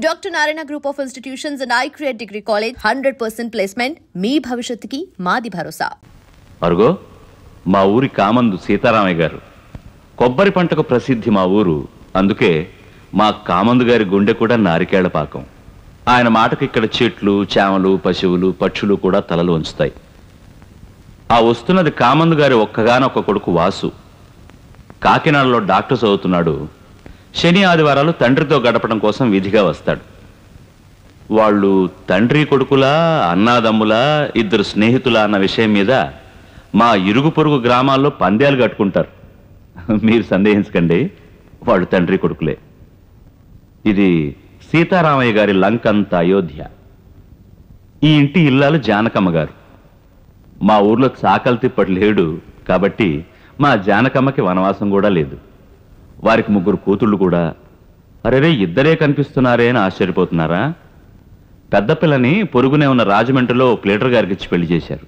Dr. Narayana Group of Institutions and I Create Degree College 100% placement మీ భవిష్యత్తుకి మాది భరోసా. అరుగో మా ఊరి కామందు సీతారామయ్య గారు. కొబ్బరి పంటకు ప్రసిద్ధి మా ఊరు. అందుకే మా కామందు గారి గుండె కూడా నారికేళ్ల పాకం. ఆయన మాటకు ఇక్కడ చెట్లు, చేమలు, పశువులు, పక్షులు కూడా తలలు వంచుతాయి. ఆ వస్తున్నది కామందు గారి ఒక్కగానొక్క కొడుకు వాసు. కాకినాడలో డాక్టర్ చదువుతున్నాడు. శని ఆదివారాలు తండ్రితో గడపడం కోసం విధిగా వస్తాడు. వాళ్ళు తండ్రి కొడుకులా, అన్నాదమ్ములా, ఇద్దరు స్నేహితులా అన్న విషయం మీద మా ఇరుగు పొరుగు గ్రామాల్లో పందేలు కట్టుకుంటారు. మీరు సందేహించకండి, వాళ్ళు తండ్రి కొడుకులే. ఇది సీతారామయ్య గారి లంకంత అయోధ్య. ఈ ఇంటి ఇల్లాలు జానకమ్మ గారు. మా ఊర్లో చాకలి తిప్పటి లేడు కాబట్టి మా జానకమ్మకి వనవాసం కూడా లేదు. వారికి 3 కూతుళ్ళు కూడా. అరేరే, ఇద్దరే కనిపిస్తున్నారే అని ఆశ్చర్యపోతున్నారా? పెద్ద పిల్లని పొరుగునే ఉన్న రాజమండ్రిలో ప్లేటర్ గారికి ఇచ్చి పెళ్లి చేశారు.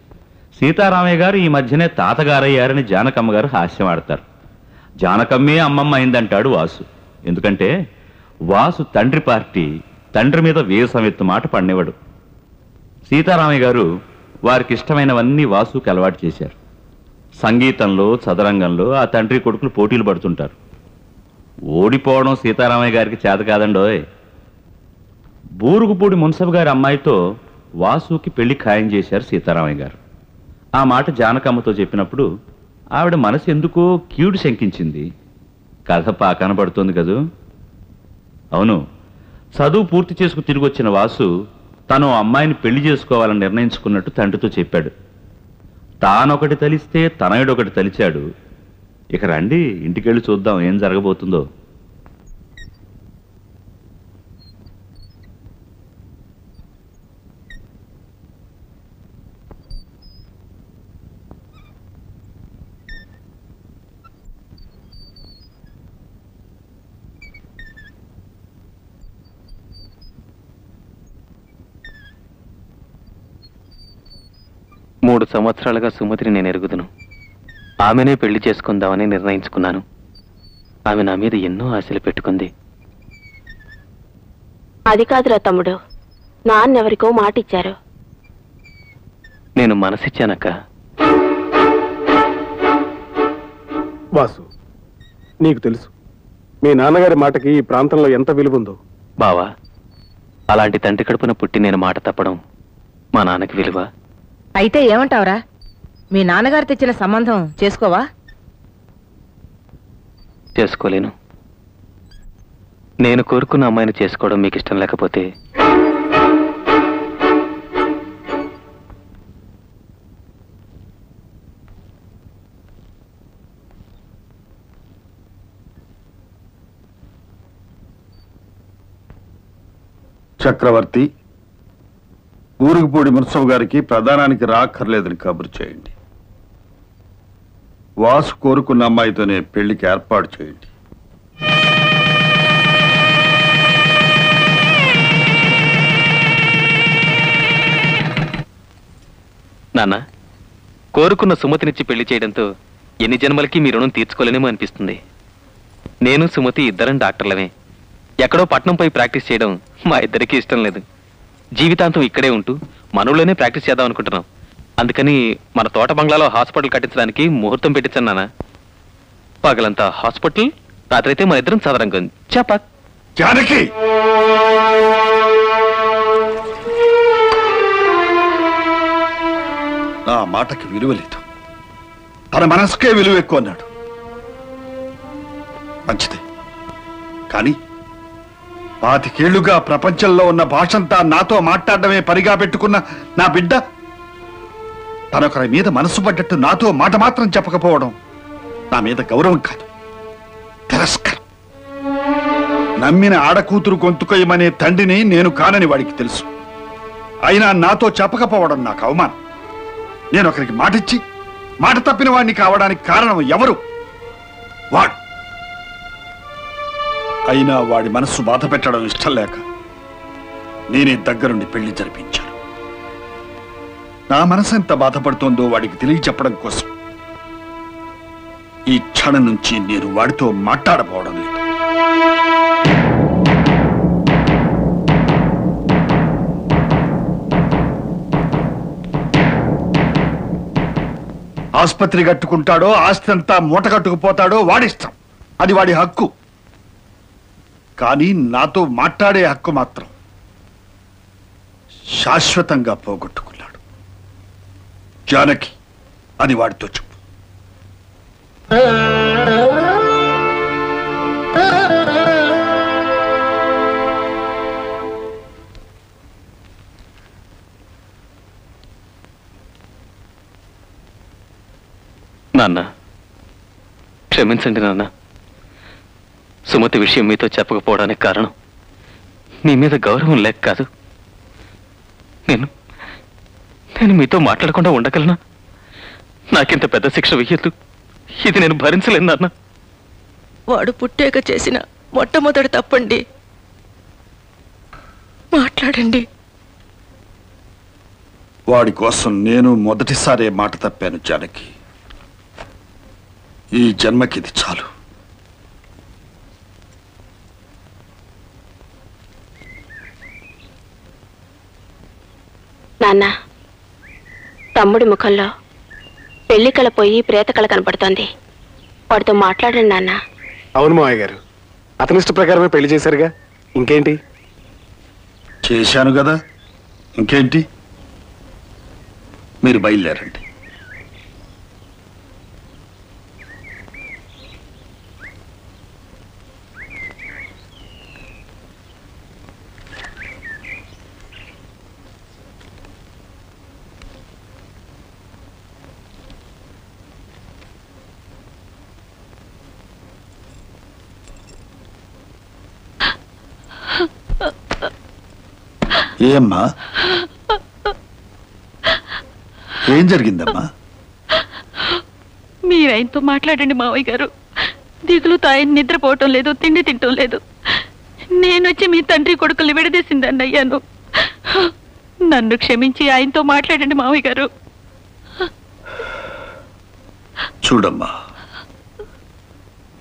సీతారామయ్య గారు ఈ మధ్యనే తాతగారయ్యారని జానకమ్మ గారు హాస్యం ఆడతారు. జానకమ్మే అమ్మమ్మ అయిందంటాడు వాసు. ఎందుకంటే వాసు తండ్రి పార్టీ, తండ్రి మీద వేసమెత్తు మాట పడినవాడు. సీతారామయ్య గారు వారికి ఇష్టమైనవన్నీ వాసుకి అలవాటు చేశారు. సంగీతంలో, చదరంగంలో ఆ తండ్రి కొడుకులు పోటీలు పడుతుంటారు. ఓడిపోవడం సీతారామయ్య గారికి చేత కాదండోయ్. బూరుగుపూడి మున్సబ్ గారి అమ్మాయితో వాసుకి పెళ్లి ఖాయం చేశారు సీతారామయ్య గారు. ఆ మాట జానకమ్మతో చెప్పినప్పుడు ఆవిడ మనసు ఎందుకో కీడు శంకించింది. కథ పాకాన పడుతోంది కదూ. అవును, చదువు పూర్తి చేసుకు తిరిగి వచ్చిన వాసు తను అమ్మాయిని పెళ్లి చేసుకోవాలని నిర్ణయించుకున్నట్టు తండ్రితో చెప్పాడు. తానొకటి తలిస్తే తనయుడొకటి తలిచాడు. ఇక రండి, ఇంటికెళ్ళి చూద్దాం ఏం జరగబోతుందో. మూడు సంవత్సరాలుగా సుమతిని నేను ఎరుగుదును. ఆమెనే పెళ్లి చేసుకుందామని నిర్ణయించుకున్నాను. ఆమె నా మీద ఎన్నో ఆశలు పెట్టుకుంది. అది కాదురా తమ్ముడు, నాన్నెవరికో మాట ఇచ్చారు. నేను మనసిచ్చానక్క. వాసు, నీకు తెలుసు మీ నాన్నగారి మాటకి ఈ ప్రాంతంలో ఎంత విలువుందో. బావా, అలాంటి తండ్రి కడుపున పుట్టి నేను మాట తప్పడం మా నాన్నకి విలువ. అయితే ఏమంటావురా? మీ నాన్నగారు తెచ్చిన సంబంధం చేసుకోవా? చేసుకోలేను. నేను కోరుకున్న అమ్మాయిని చేసుకోవడం మీకు ఇష్టం లేకపోతే చక్రవర్తి, ఊరుగుపూడి మున్సబ్ గారికి ప్రధానానికి రాక్కర్లేదని కబురు చేయండి. వాసు కోరుకున్న అమ్మాయితోనే పెళ్లికి ఏర్పాటు చేయండి. నాన్న, కోరుకున్న సుమతినిచ్చి పెళ్లి చేయడంతో ఎన్ని జన్మలకి మీ రుణం తీర్చుకోలేనేమో అనిపిస్తుంది. నేను సుమతి ఇద్దరం డాక్టర్లమే. ఎక్కడో పట్నంపై ప్రాక్టీస్ చేయడం మా ఇద్దరికీ ఇష్టం లేదు. జీవితాంతం ఇక్కడే ఉంటూ మనలోనే ప్రాక్టీస్ చేద్దాం అనుకుంటున్నాం. అందుకని మన తోట బంగ్లాలో హాస్పిటల్ కట్టించడానికి ముహూర్తం పెట్టించాను నాన్న. పగలంతా హాస్పిటల్, రాత్రి అయితే మన ఇద్దరం చదరంగం. చెప్ప జానకి, నా మాటకి విలువ లేదు. తన మనసుకే విలువ ఎక్కువ అన్నాడు. మంచిదే, కానీ 25 ఏళ్లుగా ప్రపంచంలో ఉన్న భాషంతా నాతో మాట్లాడడమే పనిగా పెట్టుకున్న నా బిడ్డ తనొకరి మీద మనసు పడ్డట్టు నాతో మాట మాత్రం చెప్పకపోవడం నా మీద గౌరవం కాదు, తిరస్కారం. నమ్మిన ఆడకూతురు గొంతుకొయ్యమనే తండ్రిని నేను కానని వాడికి తెలుసు. అయినా నాతో చెప్పకపోవడం నాకు అవమానం. నేను ఒకరికి మాటిచ్చి మాట తప్పిన వాడిని కావడానికి కారణం ఎవరు? వాడు. అయినా వాడి మనస్సు బాధ పెట్టడం ఇష్టం లేక నేనే దగ్గరుండి పెళ్లి జరిపించాను. నా మనసు ఎంత బాధపడుతోందో వాడికి తెలియచెప్పడం కోసం ఈ క్షణం నుంచి నేను వాడితో మాట్లాడపోవడం లేదు. ఆసుపత్రి కట్టుకుంటాడో ఆస్తి అంతా మూట కట్టుకుపోతాడో వాడిష్టం, అది వాడి హక్కు. కానీ నాతో మాట్లాడే హక్కు మాత్రం శాశ్వతంగా పోగొట్టుకున్నాడు. జానకి, అది వాడితో చెప్పు. నాన్న, క్షమించండి నాన్న. సుమతి విషయం మీతో చెప్పకపోవడానికి కారణం మీ మీద గౌరవం లేక కాదు. నేను మీతో మాట్లాడకుండా ఉండగలనా? నాకింత పెద్ద శిక్ష వెయ్యొద్దు. ఇది నేను భరించలేను నాన్న. వాడు పుట్టాక చేసిన మొట్టమొదటి తప్పండి. మాట్లాడండి. వాడి కోసం నేను మొదటిసారే మాట తప్పాను జానకి. ఈ జన్మకిది చాలు. నాన్న, తమ్ముడి ముఖంలో పెళ్లి కళ పోయి ప్రేత కళ కనపడుతోంది. వాడితో మాట్లాడండి నాన్న. అవును మావయ్య గారు, అతని ఇష్ట ప్రకారమే పెళ్లి చేశారుగా, ఇంకేంటి? చేశాను కదా, ఇంకేంటి? మీరు బయలుదేరండి. ఏమ్మా, ఏం జరిగిందమ్మా? మీరు ఆయనతో మాట్లాడండి మావయ్య గారు. దిగులుతో ఆయన నిద్రపోవటం లేదు, తిండి తింటం లేదు. నేనొచ్చి మీ తండ్రి కొడుకుల్ని విడదీసిందని అయ్యాను. నన్ను క్షమించి ఆయనతో మాట్లాడండి మావయ్య గారు. చూడమ్మా,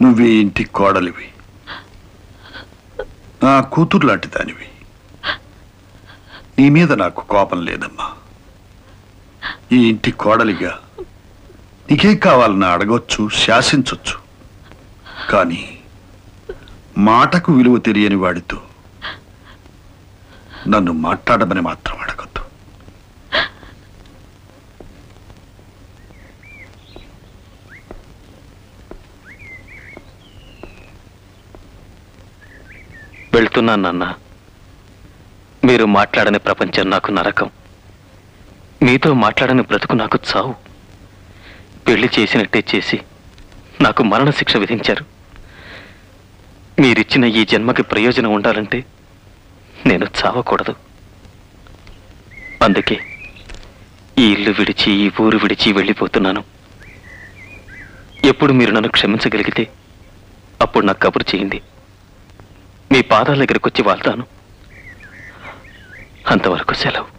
నువ్వు ఈ ఇంటి కోడలివి, నా కూతురు లాంటి దానివి. నీ మీద నాకు కోపం లేదమ్మా. ఈ ఇంటి కోడలిగా నీకేం కావాలన్నా అడగొచ్చు, శాసించొచ్చు. కానీ మాటకు విలువ తెలియని వాడితో నన్ను మాట్లాడమని మాత్రం అడగొద్దు. వెళ్తున్నాను నాన్న. మీరు మాట్లాడని ప్రపంచం నాకు నరకం, మీతో మాట్లాడని బ్రతుకు నాకు చావు. పెళ్లి చేసినట్టే చేసి నాకు మరణశిక్ష విధించారు. మీరిచ్చిన ఈ జన్మకి ప్రయోజనం ఉండాలంటే నేను చావకూడదు. అందుకే ఈ ఇల్లు విడిచి, ఈ ఊరు విడిచి వెళ్ళిపోతున్నాను. ఎప్పుడు మీరు నన్ను క్షమించగలిగితే అప్పుడు నాకు కబురు చేయండి. మీ పాదాల దగ్గరకు వచ్చి వాళ్తాను. అంతవరకు సెలవు.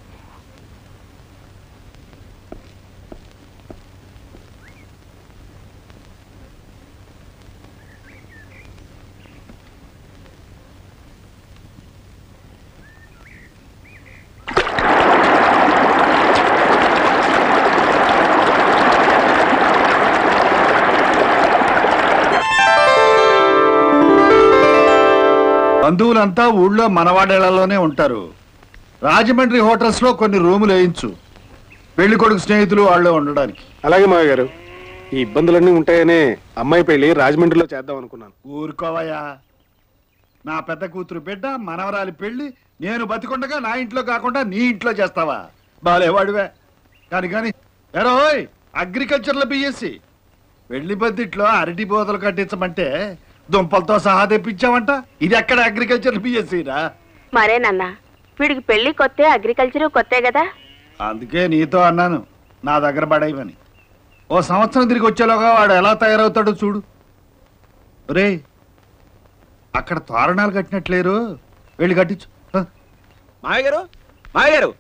బంధువులంతా ఊళ్ళో మనవాడేళ్లలోనే ఉంటారు. రాజమండ్రి హోటల్స్ లో కొన్ని రూములు వేయించు, పెళ్లి కొడుకు స్నేహితులు వాళ్ళు ఉండడానికి. అలాగే మావయ్య గారు, ఈ ఇబ్బందులన్నీ ఉంటాయనే అమ్మాయి పెళ్లి రాజమండ్రిలో చేద్దాం అనుకున్నాను. ఊరుకోవయ్యా, నా పెద్ద కూతురు బిడ్డ మనవరాలి పెళ్లి నేను బతికొండగా నా ఇంట్లో కాకుండా నీ ఇంట్లో చేస్తావా? బాలేవాడివే. కానీ ఎరోయ్, అగ్రికల్చర్లో బిఎస్సి, పెళ్లి బద్దిట్లో అరటి బోదలు కట్టించమంటే దుంపలతో సహా తెప్పించావంట. ఇది ఎక్కడ అగ్రికల్చర్ బిఎస్సిరా? మరేనన్నా, వీడికి పెళ్లి కొత్తే, అగ్రికల్చర్ కొత్తే కదా. అందుకే నీతో అన్నాను నా దగ్గర పడేయమని. ఓ సంవత్సరం తిరిగి వచ్చేలోగా వాడు ఎలా తయారవుతాడో చూడు. రే, అక్కడ తోరణాలు కట్టినట్లేరు, వెళ్ళి కట్టించు. మాయగారు,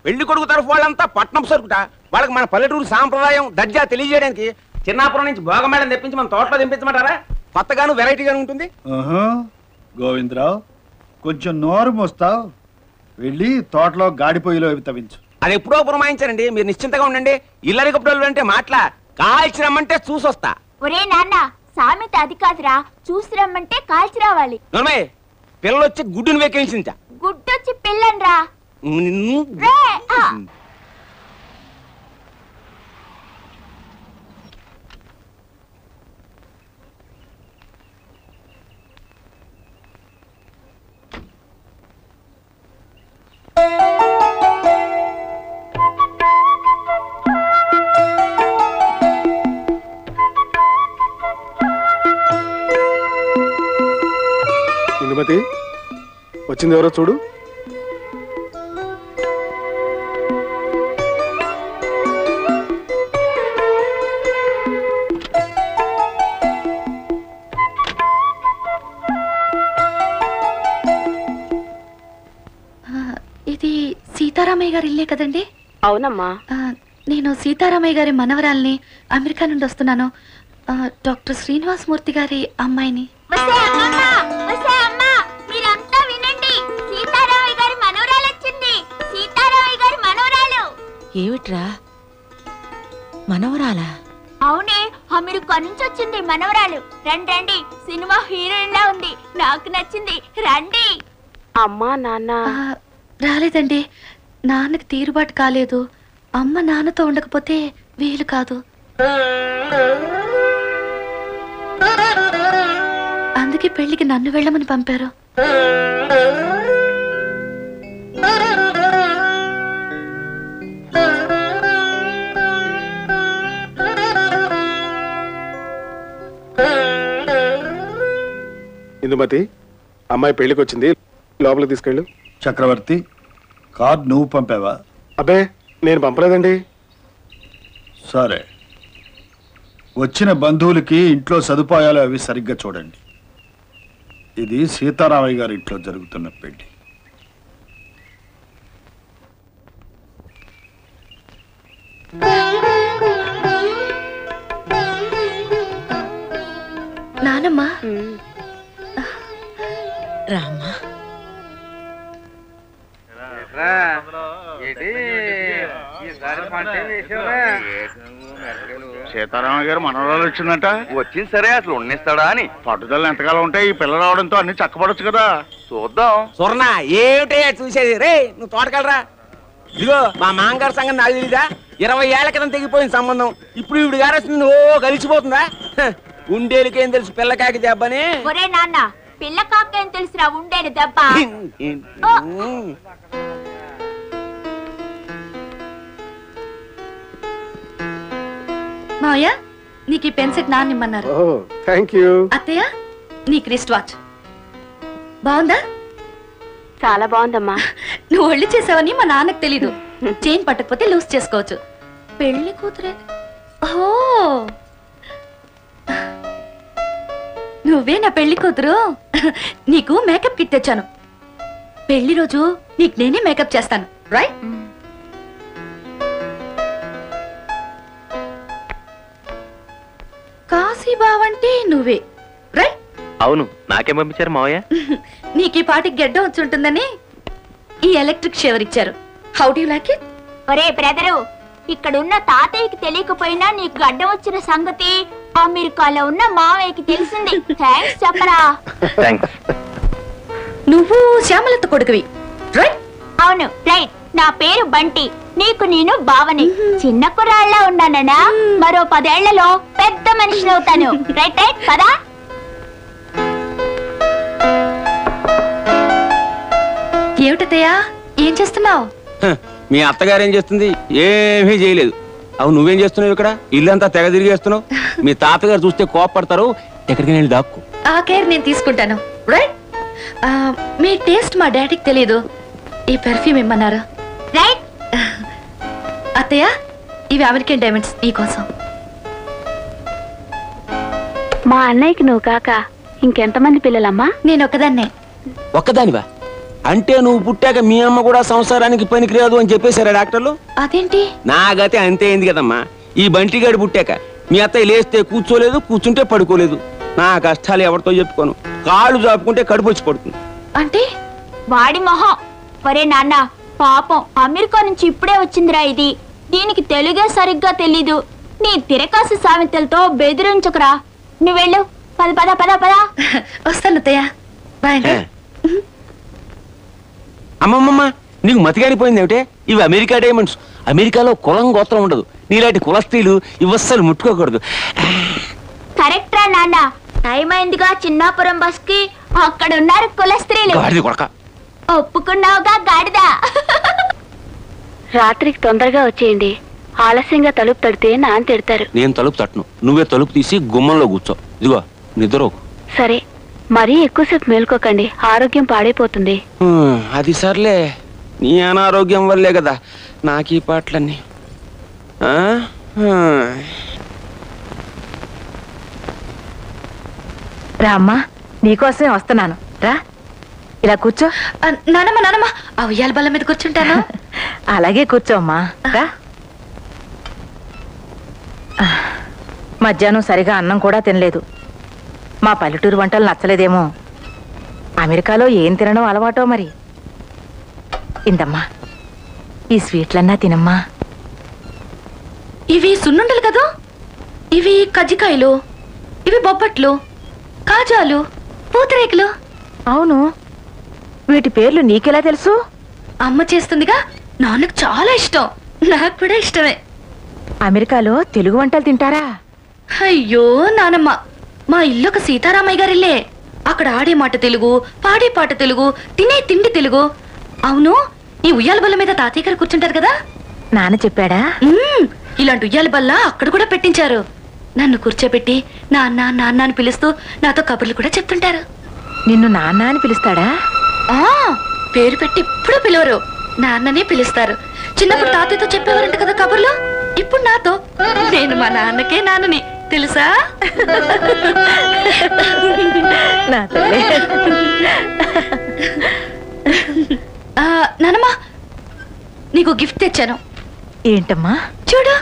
పెళ్లి కొడుకు తరఫు వాళ్ళంతా పట్నం సరుకుట. వాళ్ళకి మన పల్లెటూరు సాంప్రదాయం దర్జా తెలియజేయడానికి చిన్నాపురం నుంచి భోగమేళం తెప్పించి మన తోటలో దింపించమంటారా? కొత్తగాను వెరైటీగాను ఉంటుంది. గోవిందరావు, కొంచెం నోరు మోస్తావు, వెళ్ళి తోటలో గాడిపోయిలో తవ్వించు. అది ఎప్పుడో పురమాయించారండి, మీరు నిశ్చింతగా ఉండండి. ఇల్లరి కప్పుడోళ్ళు అంటే మాటల కాల్చి రమ్మంటే చూసొస్తా. ఒరే నాన్న, సామెత అది కాదురా, చూసి రమ్మంటే కాల్చి రావాలి. నోర్మయ్య, పిల్లలొచ్చి గుడ్డును వెక్కించించా. గుడ్డొచ్చి పిల్లన్రా. నిన్ను ఇందుమతి వచ్చింది ఎవరో చూడు. ఇది సీతారామయ్య గారి ఇల్లే కదండి? అవునమ్మా. నేను సీతారామయ్య గారి మనవరాల్ని, అమెరికా నుండి వస్తున్నాను. డాక్టర్ శ్రీనివాస్ మూర్తి గారి అమ్మాయిని. మీరంతా వినండి, సీతారామయ్య గారి మనవరాలు వచ్చింది. సీతారామయ్య గారి మనవరాలు. ఏమిట్రా మనవరాలా? అవునే, అమెరికా నుంచి వచ్చింది మనవరాలు. రండి, సినిమా హీరోయిన్ లా ఉంది, నాకు నచ్చింది. రండి. అమ్మా నాన్న రాలేదండి, నాన్నకి తీరుబాటు కాలేదు. అమ్మ నాన్నతో ఉండకపోతే వీలు కాదు. అందుకే పెళ్లికి నన్ను వెళ్ళమని పంపారు. ఇందుమతి, అమ్మాయి పెళ్లికి వచ్చింది, లోపలికి తీసుకెళ్ళు. చక్రవర్తి, కార్డు నువ్వు పంపావా? అబ్బే, నేను పంపలేదండి. సరే, వచ్చిన బంధువులకి ఇంట్లో సదుపాయాలు అవి సరిగ్గా చూడండి. ఇది సీతారామయ్య గారి ఇంట్లో జరుగుతున్న పెళ్లి. నానమ్మా, రామ్మా. సీతారామయ్య గారు మనవరాలు వచ్చిందంట. వచ్చింది సరే, అసలు ఉన్నిస్తాడా అని పట్టుదల ఎంతకాలం ఉంటే ఈ పిల్ల రావడంతో అన్ని చక్కబడొచ్చు కదా. చూద్దాం. సువర్ణ, ఏమిటే చూసేది? రే, నువ్వు తోటకెళ్ళరా. ఇదిగో మా మాంగారు సంగతి నాకు తెలీదా? 20 ఏళ్ల క్రితం తెగిపోయిన సంబంధం. ఇప్పుడు ఈవిడ గారు వస్తుంది, ఓ కలిసిపోతుందా? ఉండేలకేం తెలుసు పిల్లకాకి దెబ్బని. ఒరే నాన్న, పిల్ల కాకేం తెలుసురా ఉండేది దెబ్బ. మావయ్య, నీకు ఈ పెన్ సెట్ నాన్నిమ్మన్నారు. అత్తయ్య, నీకు రిస్ట్ వాచ్ బాగుందా? చాలా బాగుందమ్మా. నువ్వు ఒళ్ళు చేసావని మా నాన్నకు తెలీదు. చైన్ పట్టకపోతే లూజ్ చేసుకోవచ్చు. పెళ్లి కూతురే. ఓ, నువ్వే నా పెళ్లి కూతురు. నీకు మేకప్ కిట్ తెచ్చాను. పెళ్లి రోజు నీకు నేనే మేకప్ చేస్తాను, రైట్? కాశీబావంటే నువ్వే, రైట్? అవును, నాకేం పంపించారు మావయ్య? నీకు ఈ పాటికి గెడ్డ వచ్చి ఉంటుందని ఈ ఎలక్ట్రిక్ షేవర్ ఇచ్చారు. How do you like it? ఒరే బ్రదరు, ఇక్కడున్న తాతయ్యకి తెలియకపోయినా నీకు గడ్డం వచ్చిన సంగతి అమెరికాలో ఉన్న మావయ్యకి తెలిసింది. థ్యాంక్స్ చెప్పరా. నువ్వు శ్యామలత కొడుకువి, రైట్? అవును, రైట్. నా పేరు బంటి, నీకు నేను బావని. చిన్న కుర్రాళ్ళ ఉన్నానన్నా, మరో 10 ఏళ్లలో పెద్ద మనిషిని అవుతాను. రైట్ రైట్ కదా? ఏమిటయ్యా, ఏం చేస్తున్నావు? మీ అత్తగారు ఏం చేస్తుంది? ఏమీ చేయలేదు. అవును, నువ్వేం చేస్తున్నావు ఇక్కడ? ఇల్లంతా తెగ తిరిగేస్తున్నావు. మీ తాతగారు చూస్తే కోపడతారు. ఎక్కడికి వెళ్ళి దాక్కు. ఆ కేర్ నేను తీసుకుంటాను, రైట్? మీ టేస్ట్ మా డాడీకి తెలీదు. ఈ పెర్ఫ్యూమ్ ఇమ్మన్నారు, రైట్? అత్తయ్య, ఇవి అమెరికన్ డైమండ్స్ నీకోసం. మా అన్నయ్యకి నువ్వు కాక ఇంకెంతమంది పిల్లలమ్మా? నేను ఒక్కదాన్నే. ఒక్కదానివా? అంటే నువ్వు పుట్టాక మీ అమ్మ కూడా సంసారానికి పనికిరాదు అని చెప్పేశారా డాక్టర్లు? అదేంటి? నా గతే అంతే అయింది కదమ్మా. ఈ బంటిగాడు పుట్టాక మీ అత్తయ్య లేస్తే కూర్చోలేదు, కూర్చుంటే పడుకోలేదు. నా కష్టాలు ఎవరితో చెప్పుకోను. కాళ్ళు చాపుకుంటే కడుపు వచ్చి పడుతుంది. అంటే వాడి మొహం. ఒరే నాన్న, పాపం అమెరికా నుంచి ఇప్పుడే వచ్చిందిరా ఇది. దీనికి తెలుగే సరిగ్గా తెలీదు. నీ తిరకాసు సామెతలతో బెదిరించుకురా. నువ్వు వెళ్ళు. పద పద పద పద. వస్తాను అత్తయ్య. బాయ్. అమ్మమ్మమ్మ, నీకు మతిగానిపోయింది ఏమిటే? ఇవి అమెరికా డైమండ్స్. అమెరికాలో కులం గోత్రం ఉండదు. నీలాంటి కులస్త్రీలు ఇవస్సలు ముట్టుకోకూడదు. కరెక్ట్ రా నాన్న. టైం అయిందిగా చిన్నాపురం బస్ కి. అక్కడ ఉన్నారు కులస్త్రీలు. ఒప్పుకున్నావుగా గాడిదా. రాత్రికి తొందరగా వచ్చేయండి. ఆలస్యంగా తలుపు తడితే నాన్న తిడతారు. నేను తలుపు తట్టను. నువ్వే తలుపు తీసి గుమ్మంలో కూర్చో. ఇదిగో నిద్రకు. సరే, మరీ ఎక్కువసేపు మేల్కోకండి, ఆరోగ్యం పాడైపోతుంది. అది సర్లే, నీ అనారోగ్యం వల్లే కదా నాకు ఈ పాటలన్నీ. రామ్మా, నీకోసమే వస్తున్నాను. రా, ఇలా కూర్చో. నానమ్మ నానమ్మ, ఆ ఉయ్యాల బల్ల మీద కూర్చుంటాను. అలాగే కూర్చోమ్మా. రా. మధ్యాహ్నం సరిగా అన్నం కూడా తినలేదు. మా పల్లెటూరు వంటలు నచ్చలేదేమో. అమెరికాలో ఏం తినడం అలవాటో మరి. ఇందమ్మా, ఈ స్వీట్లన్నా తినమ్మా. ఇవి సున్నుండలు కదా, ఇవి కజ్జికాయలు, ఇవి బొబ్బట్లు, కాజాలు, పూతరేకులు. అవును, వీటి పేర్లు నీకెలా తెలుసు? అమ్మ చేస్తుందిగా. నాన్నకు చాలా ఇష్టం, నాకు కూడా ఇష్టమే. అమెరికాలో తెలుగు వంటలు తింటారా? అయ్యో నానమ్మ, మా ఇల్లు ఒక సీతారామయ్య గారిల్లే. అక్కడ ఆడే మాట తెలుగు, పాడే పాట తెలుగు, తినే తిండి తెలుగు. అవును, ఈ ఉయ్యాల బల్ల మీద తాతయ్య గారు కూర్చుంటారు కదా. నాన్న చెప్పాడా? ఇలాంటి ఉయ్యాల బల్ల అక్కడ కూడా పెట్టించారు. నన్ను కూర్చోబెట్టి నాన్న నాన్న అని పిలుస్తూ నాతో కబుర్లు కూడా చెప్తుంటారు. నిన్ను నాన్న అని పిలుస్తాడా? పేరు పెట్టి ఎప్పుడూ పిలవరు, నాన్ననే పిలుస్తారు. చిన్నప్పుడు తాతయ్యతో చెప్పేవారంట కదా కబుర్లు. ఇప్పుడు నాతో. నేను మా నాన్నకే నాన్నని, తెలుసా? నానమ్మా, నీకు గిఫ్ట్ తెచ్చాను. ఏంటమ్మా? చూడు.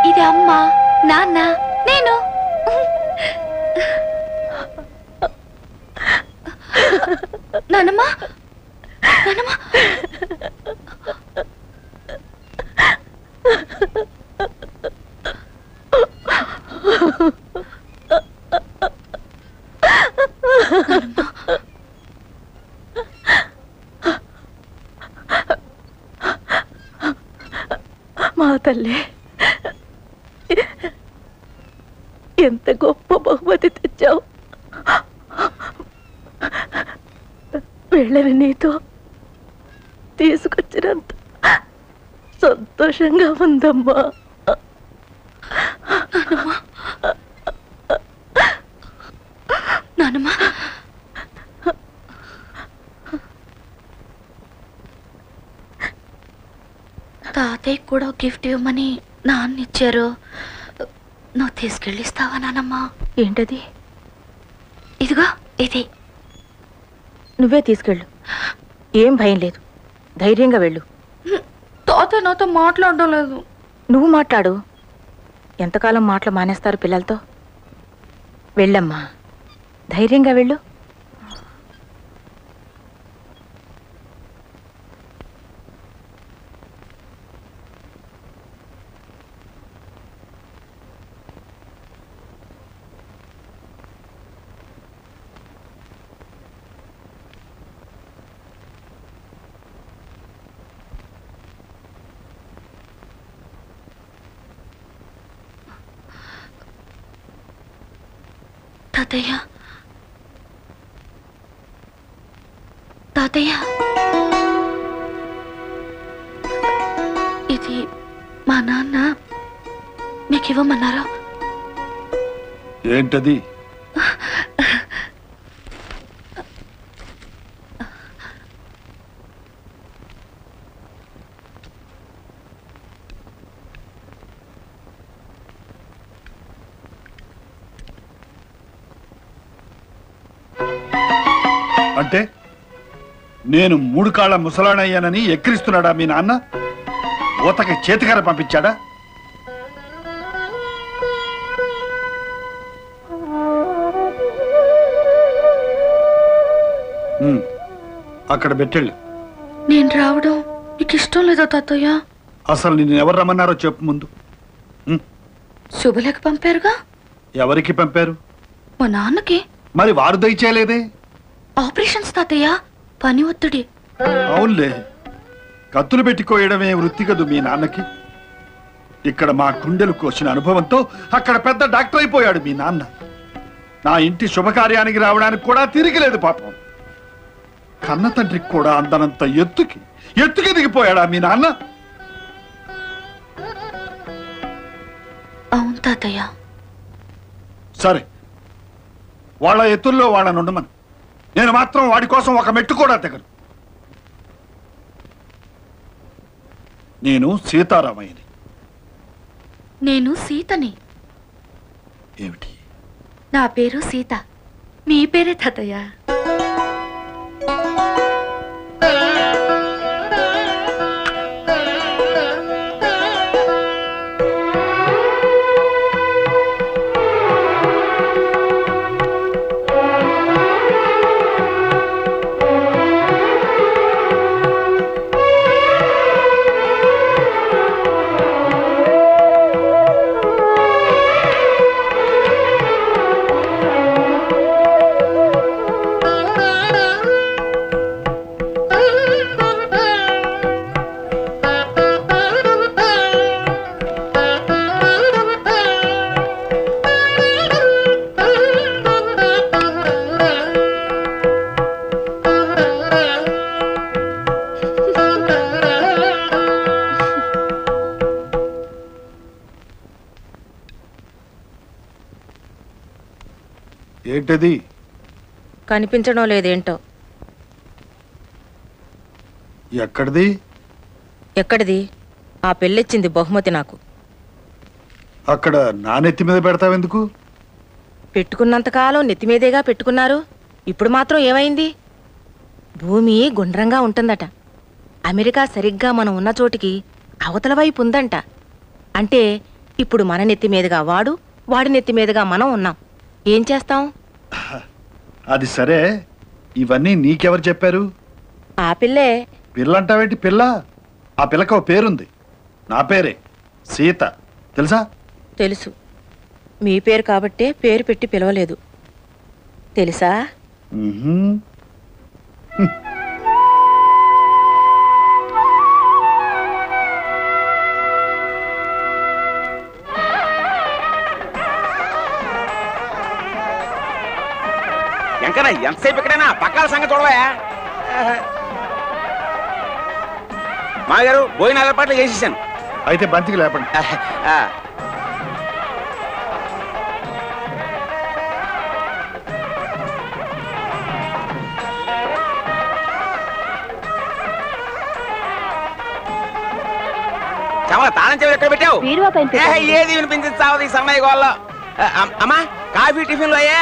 ఇది అమ్మ, నాన్న, నేను. నానమ్మా, నానమ్మా, మా తల్లి, ఎంత గొప్ప బహుమతి తెచ్చావు. వెళ్ళని నీతో తీసుకొచ్చినంత సంతోషంగా ఉందమ్మా. నానమ్మా, తాతయ్య కూడా గిఫ్ట్ ఇవ్వమని నాన్న ఇచ్చారు. నువ్వు తీసుకెళ్ళిస్తావా నానమ్మా? ఏంటది? ఇదిగో ఇది. నువ్వే తీసుకెళ్ళు, ఏం భయం లేదు. ధైర్యంగా వెళ్ళు. తాతయ్య నాతో మాట్లాడడం లేదు. నువ్వు మాట్లాడు. ఎంతకాలం మాటలు మానేస్తారు పిల్లలతో? వెళ్ళమ్మా, ధైర్యంగా వెళ్ళు. తాతయ్య, తాతయ్య, ఇది మా నాన్న మీకు ఇవ్వమన్నారు. ఏంటది? అంటే నేను 3 కాళ్ళ ముసలానయ్యానని ఎక్కిరిస్తున్నాడా మీ నాన్న? ఊతకి చేతికర పంపించాడా? అక్కడ పెట్టెళ్ళు. నేను రావడం నీకు ఇష్టం లేదా తాతయ్య? అసలు నిన్ను ఎవరు రమ్మన్నారో చెప్పు ముందు. శుభలేఖ పంపారుగా. ఎవరికి పంపారు? మా నాన్నకి. మరి వారు దయచేయలేదే? ఆపరేషన్స్ తాతయ్య, పని ఒత్తిడి. అవునులే, కత్తులు పెట్టుకోయడమే వృత్తి కదు మీ నాన్నకి. ఇక్కడ మా కుండెలు కోసిన అనుభవంతో అక్కడ పెద్ద డాక్టర్ అయిపోయాడు మీ నాన్న. నా ఇంటి శుభకార్యానికి రావడానికి కూడా తిరిగిలేదు పాపం. కన్న తండ్రికి కూడా అందనంత ఎత్తుకి దిగిపోయాడా మీ నాన్న? అవును తాతయ్య. సరే, వాళ్ళ ఎత్తుల్లో వాళ్ళని ఉండమని. నేను మాత్రం వాడి కోసం ఒక మెట్టు కూడా తెగను. నేను సీతారామయ్యని. నేను సీతని. ఏమిటి? నా పేరు సీత. మీ పేరే తాతయ్య. ఏంటది? కనిపించడం లేదేంటో. ఎక్కడిది? ఎక్కడిది? ఆ పెళ్ళిచ్చింది బహుమతి నాకు. అక్కడ నా నెత్తి మీద పెడతావెందుకు? పెట్టుకున్నంతకాలం నెత్తిమీదేగా పెట్టుకున్నారు. ఇప్పుడు మాత్రం ఏమైంది? భూమి గుండ్రంగా ఉంటుందట. అమెరికా సరిగ్గా మనం ఉన్న చోటికి అవతల వైపు ఉందంట. అంటే ఇప్పుడు మన నెత్తి మీదుగా వాడు, వాడి నెత్తి మీదుగా మనం ఉన్నాం. ఏం చేస్తాం? అది సరే, ఇవన్నీ నీకెవరు చెప్పారు? ఆ పిల్లే. పిల్లంటావేంటి? పిల్ల? ఆ పిల్లకి ఓ పేరుంది. నా పేరే సీత, తెలుసా? తెలుసు. మీ పేరు కాబట్టే పేరు పెట్టి పిలవలేదు. తెలుసా? ఎంకనా ఎంతసేపు ఇక్కడైనా పక్కల సంగతి చూడవా? మాగారు భోజనాల ఏర్పాట్లు చేసేసాను. అయితే బంతికి లేపండి. తాళం చెవి ఎక్కడ పెట్టావు? ఏది వినిపించింది సావది సన్నయ్య గోళ్ళ. అమ్మా, కాఫీ టిఫిన్లు అయ్యా?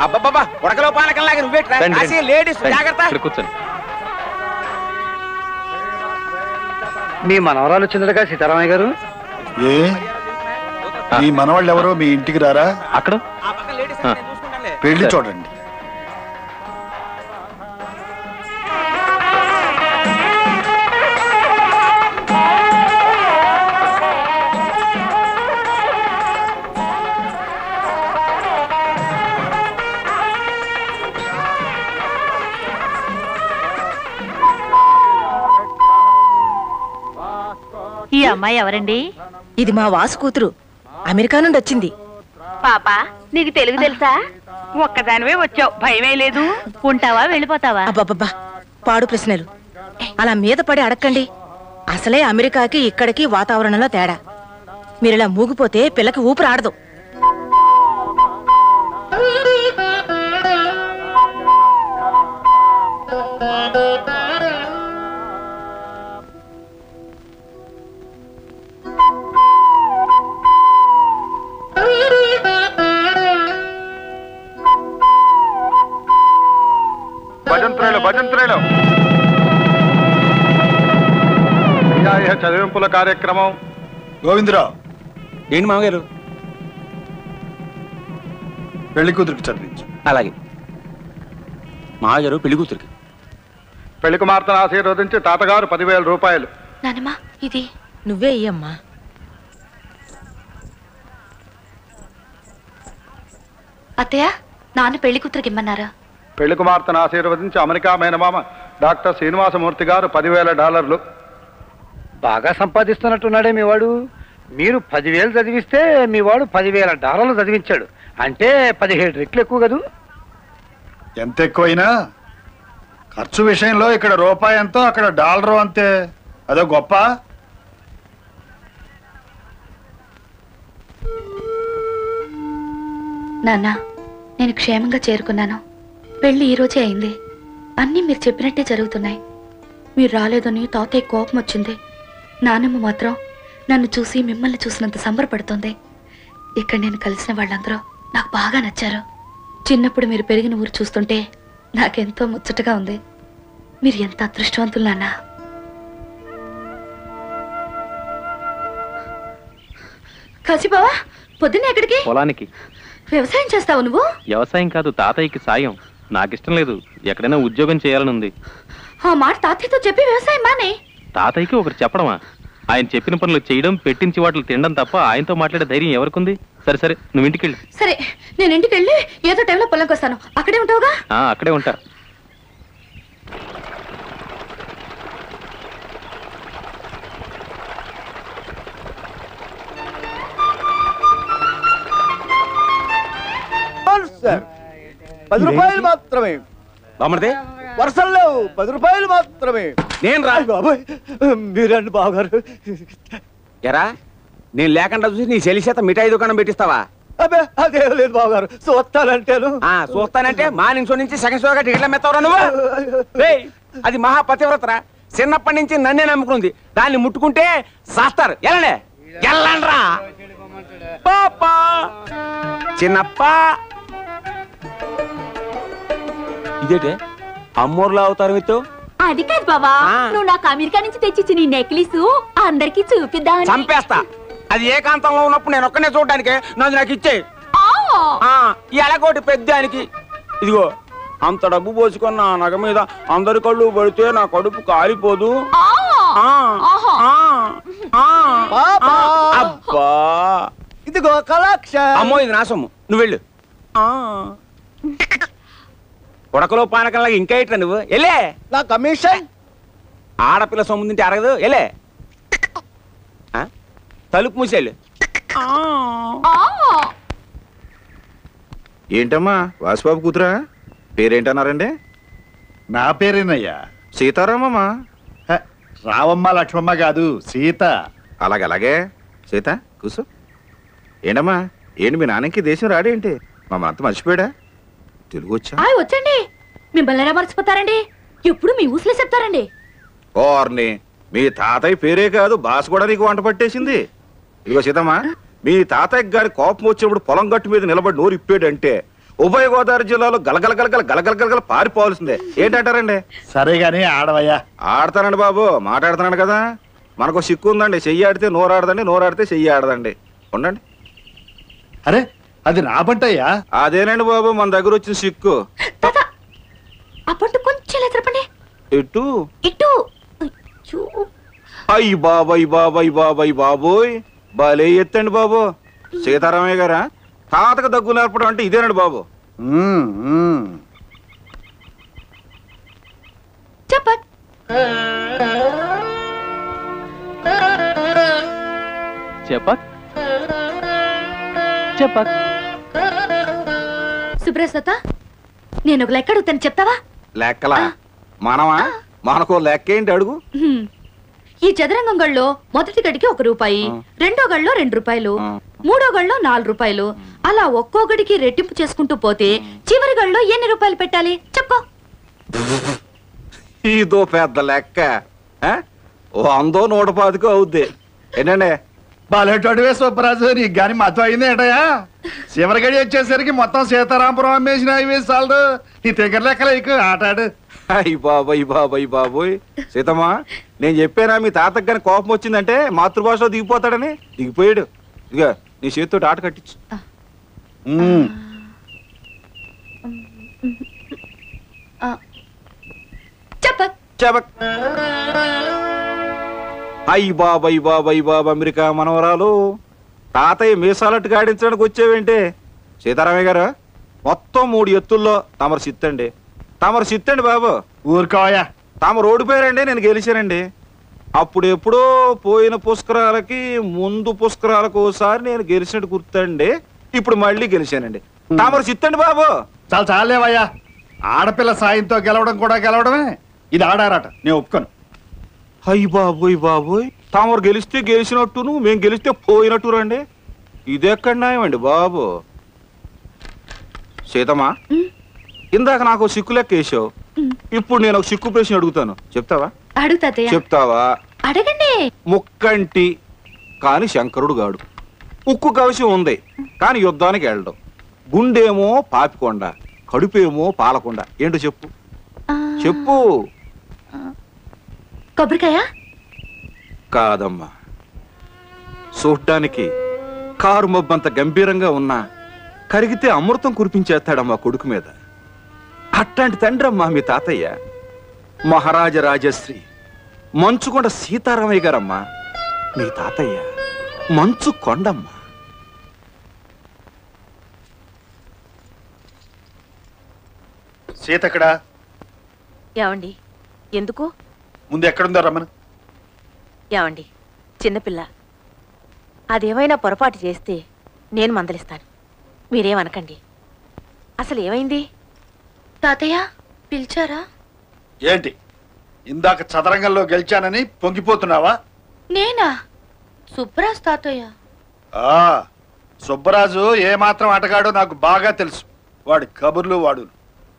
అబ్బబ్బబ్బా, ఉడకలో పానకంలాగా నువ్వే లేడీస్ జాగ్రత్త. కూర్చోండి. మీ మనవరాలు వచ్చిందటగా సీతారామయ్య గారు? ఏ, మీ మనవాళ్ళు ఎవరో మీ ఇంటికి రారా? అక్కడ పెళ్లి చూడండి. ఈ అమ్మాయి ఎవరండి? ఇది మా వాసు కూతురు. అమెరికా నుండి వచ్చింది. పాపా, నీకు తెలుగు తెలుసా? ఒక్కదానివే వచ్చావు, భయమే లేదు. ఉంటావా వెళ్ళిపోతావా? అబ్బబ్బబ్బా, పాడు ప్రశ్నలు. అలా మీద పడి అడక్కండి. అసలే అమెరికాకి ఇక్కడికి వాతావరణంలో తేడా. మీరిలా మూగిపోతే పిల్లకి ఊపిరి ఆడదు. భజంత్రేలు భజంత్రేలు. చదివింపుల కార్యక్రమం. గోవిందరావు, ఏంటి మామగారు? పెళ్లి కూతురికి చదివించు. అలాగే మామగారు. పెళ్లి కూతురికి పెళ్లి కుమార్తెను ఆశీర్వదించి తాతగారు 10,000 రూపాయలు. నానమ్మా ఇది నువ్వే ఇయ్యమ్మా. అత్తయ్య, నాన్న పెళ్లి కూతురికి ఇమ్మన్నారా? పెళ్లి కుమార్తెను ఆశీర్వదించి అమెరికా మేనమామ డాక్టర్ శ్రీనివాసమూర్తి గారు $10,000. బాగా సంపాదిస్తున్నట్టున్నాడే మీ వాడు. మీరు 10,000 చదివిస్తే మీ వాడు $10,000 చదివించాడు. అంటే 17 రెట్లు ఎక్కువ కదూ. ఎంత ఎక్కువైనా ఖర్చు విషయంలో ఇక్కడ రూపాయి ఎంతో అక్కడ డాలరు అంతే. అదో గొప్ప. నాన్న, నేను క్షేమంగా చేరుకున్నాను. పెళ్లి ఈ రోజే అయింది. అన్నీ మీరు చెప్పినట్టే జరుగుతున్నాయి. మీరు రాలేదని తాతయ్య కోపం వచ్చింది. నానమ్మ మాత్రం నన్ను చూసి మిమ్మల్ని చూసినంత సంబరపడుతుంది. ఇక్కడ నేను కలిసిన వాళ్ళందరూ నాకు బాగా నచ్చారు. చిన్నప్పుడు మీరు పెరిగిన ఊరు చూస్తుంటే నాకెంతో ముచ్చటగా ఉంది. మీరు ఎంత అదృష్టవంతులు నాన్న. కాశీబావా, పొద్దున్నే ఎక్కడికి? పొలానికి. వ్యవసాయం చేస్తావు నువ్వు? వ్యవసాయం కాదు, తాతయ్యకి సాయం. నాకిష్టం లేదు, ఎక్కడైనా ఉద్యోగం చేయాలనుంది. ఆ మాట తాతయ్యతో చెప్పి వ్యవసాయం మానే. తాతయ్యకి ఒకరు చెప్పడమా? ఆయన చెప్పిన పనులు చేయడం, పెట్టించి వాటిని తినడం తప్ప ఆయనతో మాట్లాడే ధైర్యం ఎవరికుంది? సరే సరే, నువ్వు ఇంటికి వెళ్ళు. సరే, నేను ఇంటికి వెళ్ళి ఏదో టైంలో పొలంకి వస్తాను. అక్కడే ఉంటావుగా? అక్కడే ఉంటా. ₹10 మాత్రమే. బామ్మర్దే, వర్షం లేవు, ₹10 మాత్రమే. నేను రా. బాబాయ్, మీరండి బావగారు. ఎరా, నేను లేకుండా చూసి నీ చెల్లి చేత మిఠాయి దుకాణం పెట్టిస్తావా? అబ్బే, అదేం లేదు బావగారు. చూస్తానంటేను. చూస్తానంటే మార్నింగ్ షో నుంచి సెకండ్ షోగా టికెట్ల మెత్తవరా నువ్వు? రేయ్, అది మహాపతివ్రతరా. చిన్నప్పటి నుంచి నన్నే నమ్ముకుంది. దాన్ని ముట్టుకుంటే శాస్తారు. ఎలానే ఎల్లండ్రా పాపా. చిన్నప్ప ఇదేటే అమ్మోర్లా అవుతారు మీతో? అది కాదు బావా, నువ్వు నాకు అమెరికా నుంచి తెచ్చిచ్చి నీ నెక్లెస్ అందరికి చూపిద్దాం. చంపేస్తా. అది ఏకాంతంలో ఉన్నప్పుడు నేను ఒక్కనే చూడడానికి నాకు ఇచ్చే. ఎలాగోటి పెద్దానికి. ఇదిగో, అంత డబ్బు పోసుకున్న నగ మీద అందరి కళ్ళు పడితే నా కడుపు కాలిపోదు. అబ్బా, ఇదిగో కలాక్ష. అమ్మో, ఇది నా సొమ్ము. నువ్వు వెళ్ళు. ఉడకలో పానకంలాగా ఇంకా ఇట్లా నువ్వు వెళ్ళే. నా కమిషన్. ఆడపిల్ల సొమ్ము తింటే అరగదు. వెళ్ళే. తలుపు మూసేళ్ళు. ఏంటమ్మా, వాసుబాబు కూతురా? పేరేంటన్నారండి? నా పేరేనయ్యా. సీతారామమ్మా. రావమ్మ లక్ష్మమ్మ కాదు, సీత. అలాగే సీత, కూర్చో. ఏంటమ్మా, ఏంటి మీ నాన్నకి దేశం రాడేంటి? మమ్మల్ని అంత మర్చిపోయాడా? తెలుగు వచ్చా? వచ్చండి. మిమ్మల్ని ఎలా మర్చిపోతారండి? ఎప్పుడు మీ ఊసులే చెప్తారండి. ఓర్ని, మీ తాతయ్య పేరే కాదు, బాస్ కూడా నీకు వంట పట్టేసింది. ఇదిగో సీతమ్మా, మీ తాతయ్య గారి కోపం వచ్చినప్పుడు పొలం గట్టు మీద నిలబడి నోరు ఇప్పాడంటే ఉభయ గోదావరి జిల్లాలో గలగలగలగల పారిపోవాల్సిందే. ఏంటంటారండి? సరే గానీ ఆడవయ్యా. ఆడతానండి బాబు, మాట్లాడుతున్నాను కదా. మనకు సిక్కు ఉందండి. చెయ్యి ఆడితే నోరు ఆడదండి, నోరు ఆడితే చెయ్యి ఆడదండి. ఉండండి. అరే, అది నా బంటయ్యా. అదేనండి బాబు మన దగ్గర వచ్చిన సిక్కు. కొంచెం చెప్పండి. ఇటు ఇటు. అయ్యి బాబాయ్ బాబోయ్, భలే ఎత్తండి బాబు. సీతారామయ్య గారా, తాతకు దగ్గు నేర్పడం అంటే ఇదేనండి బాబు. చెప్పట్. సుబ్రస్వత, నేను ఒక లెక్క అడుగుతాను, చెప్తావా? లెక్కలా? మనమా? మనకో లెక్క ఏంటి అడుగు. ఈ చదరంగం గడిలో మొదటి గడికి ₹1, రెండో గడిలో ₹2, మూడో గడిలో ₹4. అలా ఒక్కో గడికి రెట్టింపు చేసుకుంటూ పోతే చివరి గడిలో ఎన్ని రూపాయలు పెట్టాలి చెప్పు. ఇదో పెద్ద లెక్క. 100, 110 అవుద్ది. ఏంటండి? బాలేటోడివే సుబ్బరాజు, నీకు గాని మతం అయింది ఏంటయా? చివరి గడి వచ్చేసరికి మొత్తం సీతారాంపురం అమ్మేసిన ఇవే చాలదు. నీ దగ్గర లెక్కలేకు ఆటాడు. అయ్యి బాబోయ్ బాబోయ్ బాబోయ్ సీతమ్మా, నేను చెప్పానా మీ తాతకి కానీ కోపం వచ్చిందంటే మాతృభాషలో దిగిపోతాడని? దిగిపోయాడు. ఇక నీ చేతితో ఆట కట్టించు. అయ్యి బాబాయ్ బాబాయ్ బాబు అమెరికా మనవరాలు, తాతయ్య మీసాలట్టు గాడించడానికి వచ్చేవేంటే? సీతారామయ్య గారు, మొత్తం 3 ఎత్తుల్లో తమరు సిత్తండి. తమరు సిత్తండి బాబు. ఊరుకోయా. తమరు ఓడిపోయారండి, నేను గెలిచానండి. అప్పుడు ఎప్పుడో పోయిన పుష్కరాలకి ముందు పుష్కరాలకు ఓసారి నేను గెలిచినట్టు గుర్తండి. ఇప్పుడు మళ్ళీ గెలిచానండి. తమరు సిత్తండి బాబు. చాలా చాలేవయ్యా. ఆడపిల్ల సాయంతో గెలవడం కూడా గెలవడమే. ఇది ఆడారట, నేను ఒప్పుకోను. అయ్యి బాబోయ్ బాబోయ్, తామరు గెలిస్తే గెలిచినట్టును, మేము గెలిస్తే పోయినట్టు రండి. ఇదెక్కడ న్యాయం అండి బాబు? సీతమ్మా, ఇందాక నాకు సిక్కు లెక్క వేసావు. ఇప్పుడు నేను ఒక సిక్కు ప్రశ్న అడుగుతాను, చెప్తావా? చెప్తావా? అడగండి. ముక్కంటి కాని శంకరుడు గాడు, ఉక్కు కవచం ఉంది కాని యుద్ధానికి వెళ్ళడం, గుండేమో పాపికొండ, కడుపేమో పాలకొండ. ఏంటో చెప్పు చెప్పు. కొబ్బరికాయ కాదమ్మా. చూడ్డానికి కారు మబ్బంత గంభీరంగా ఉన్నా కరిగితే అమృతం కురిపించేస్తాడమ్మా కొడుకు మీద. అట్లాంటి తండ్రి అమ్మా మీ తాతయ్య. మహారాజ రాజశ్రీ మంచుకొండ సీతారామయ్య గారమ్మా మీ తాతయ్య. మంచు కొండమ్మా. సీత ఎక్కడా? ఏమండి, ఎందుకు? ముందు ఎక్కడుందో రమ్మను. ఏమండి, చిన్నపిల్ల అదేమైనా పొరపాటు చేస్తే నేను మందలిస్తాను, మీరేమనకండి. అసలు ఏమైంది? తాతయ్య పిలిచారా? ఏంటి, ఇందాక చదరంగంలో గెలిచానని పొంగిపోతున్నావా? నేనా? సుబ్బరాజ్ తాతయ్య. సుబ్బరాజు ఏమాత్రం ఆటగాడో నాకు బాగా తెలుసు. వాడి కబుర్లు వాడు.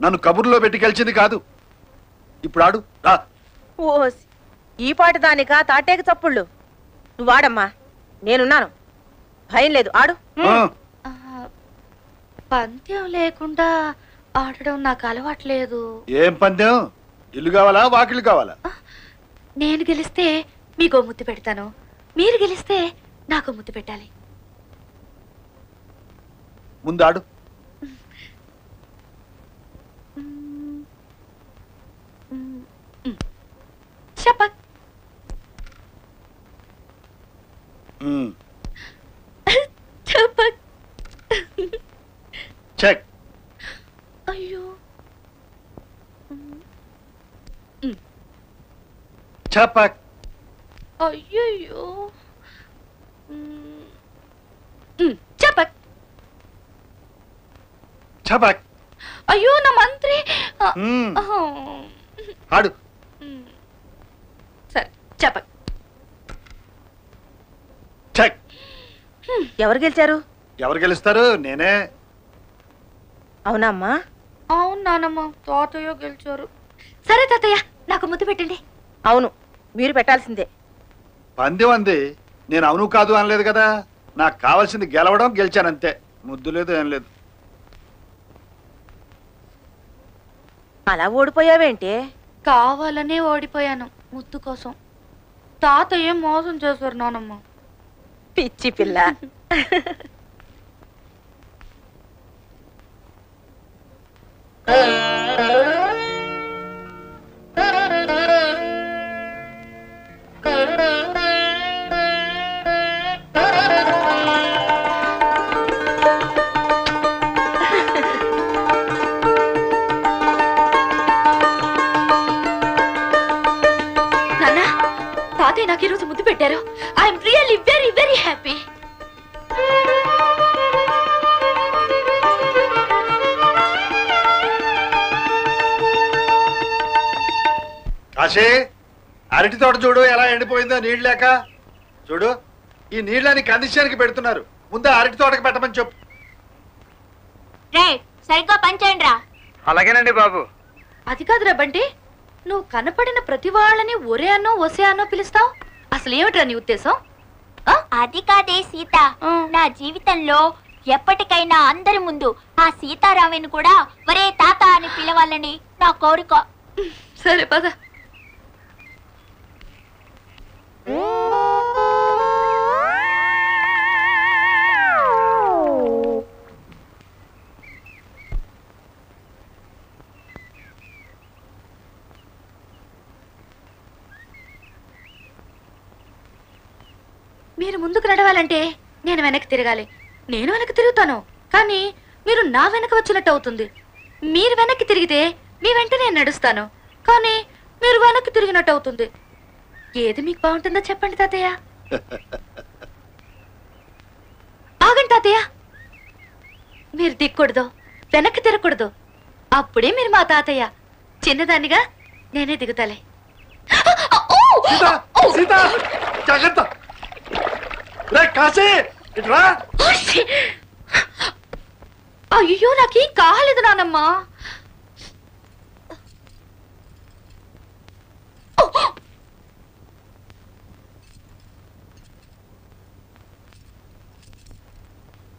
నన్ను కబుర్లో పెట్టి గెలిచింది కాదు. ఇప్పుడు ఆడు రా. ఓస్, ఈ పాటి దానికా తాటేకి చప్పుళ్ళు? నువ్వు ఆడమ్మా, నేనున్నాను, భయం లేదు, ఆడు. పందెం లేకుండా ఆడడం నాకు అలవాట్లేదు. ఏం పందెం? ఇల్లు కావాలా, వాకిళ్ళు కావాలా? నేను గెలిస్తే మీకో ముద్దు పెడతాను, మీరు గెలిస్తే నాకు ముద్దు పెట్టాలి. ముందు ఆడు. చెప్పక్. చెప్పక్. చెక్. అయ్యో. చెప్పక్. అయ్యో. చెప్పక్. చెప్పక్. అయ్యో నా మంత్రి. ఆడు. సరే చెప్పక్. చెక్. ఎవరు గెలిచారు? ఎవరు గెలుస్తారు? నేనే. అవునమ్మా? అవును నానమ్మ, తాతయ్య గెలిచారు. సరే తాతయ్య, నాకు ముద్దు పెట్టండి. అవును, మీరు పెట్టాల్సిందే. పందెం అంది, నేను అవును కాదు అనలేదు కదా. నాకు కావాల్సింది గెలవడం, గెలిచానంతే. ముద్దు లేదు, ఏం లేదు. అలా ఓడిపోయావేంటే? కావాలనే ఓడిపోయాను ముద్దు కోసం. తాతయ్య మోసం చేశారు నానమ్మ. పిచ్చి పిల్ల. తాతయ్య నాకు ఈరోజు ముద్దు పెట్టారు. I'm really very very happy. Kashi, అరటి తోట చూడు ఎలా ఎండిపోయిందో నీళ్ళు లేక. చూడు, ఈ నీళ్ళని కందిశానికి పెడుతున్నారు. ముందు అరటి తోటకి పెట్టమని చెప్పు. సరిగ్గా పనిచేయండి రా. అలాగేనండి బాబు. అది కాదురా బంటి, నువ్వు కనపడిన ప్రతి వాళ్ళని ఒరే అన్నో ఒసే అన్నో పిలుస్తావు. అసలు ఏమిట్రా నీ ఉద్దేశం? అది కాదే సీత, నా జీవితంలో ఎప్పటికైనా అందరి ముందు ఆ సీతారామయ్యను కూడా ఒరే తాత అని పిలవాలని నా కోరిక. సరే పద. మీరు ముందుకు నడవాలంటే నేను వెనక్కి తిరగాలి. నేను వెనక్కి తిరుగుతాను, కానీ మీరు నా వెనక వచ్చినట్టు అవుతుంది. మీరు వెనక్కి తిరిగితే మీ వెంట నేను నడుస్తాను, కానీ మీరు వెనక్కి తిరిగినట్టు అవుతుంది. ఏది మీకు బాగుంటుందో చెప్పండి తాతయ్య. ఆగండి తాతయ్య, మీరు దిక్కూడదు, వెనక్కి తిరగకూడదు. అప్పుడే మీరు మా తాతయ్య. చిన్నదానిగా నేనే దిగుతాలే. అయ్యో నాకేం కాలేదు నానమ్మా.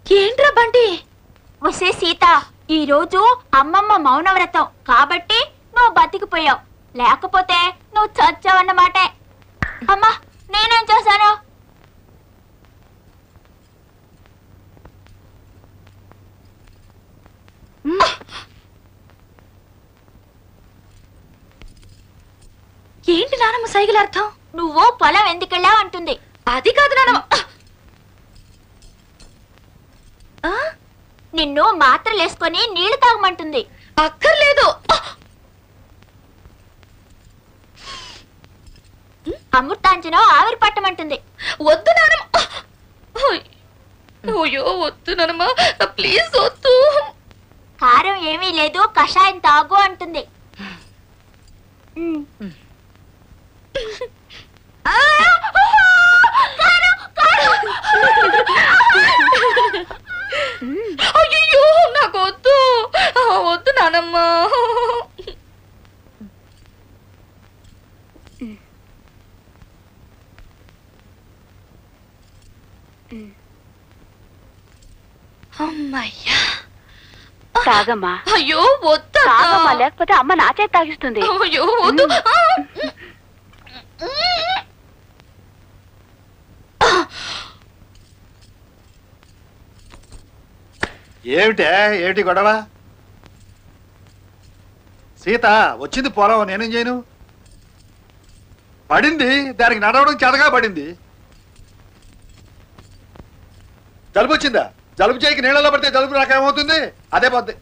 ఏంట్రా బంటి? వసే సీత, ఈ రోజు అమ్మమ్మ మౌనవ్రతం కాబట్టి నువ్వు బతికిపోయావు, లేకపోతే నువ్వు చచ్చావన్నమాటే. అమ్మా నేనేం చేశాను? ఏంటి నానమ్మ సైకిల్ అర్థం? నువ్వు పొలం ఎందుకెళ్ళావు అంటుంది. అది కాదు నానమ్మ, నిన్ను మాత్రలు వేసుకొని నీళ్లు తాగమంటుంది. అక్కర్లేదు. అమృతాంజనం ఆవిరి పట్టమంటుంది. వద్దు నానమ్మ. అయ్యో వద్దు నానమ్మ, ప్లీజ్ వద్దు. కారం ఏమీ లేదు, కషాయం తాగు అంటుంది. అయ్యో నాకు వద్దు, వద్దు నానమ్మ. అమ్మయ్యా, తాగమ్మా. అయ్యో వద్దు, లేకపోతే అమ్మ నా చేతి తాగిస్తుంది. అయ్యో వద్దు. ఏమిటి గొడవ? సీత వచ్చింది పొలం, నేనేం చేయను? పడింది, దానికి నడవడం చేతగా పడింది. జలుబు వచ్చిందా? జలుబు చేయకి నీళ్ళలో పడితే జలుబు రాకేమవుతుంది? అదే పోద్ది.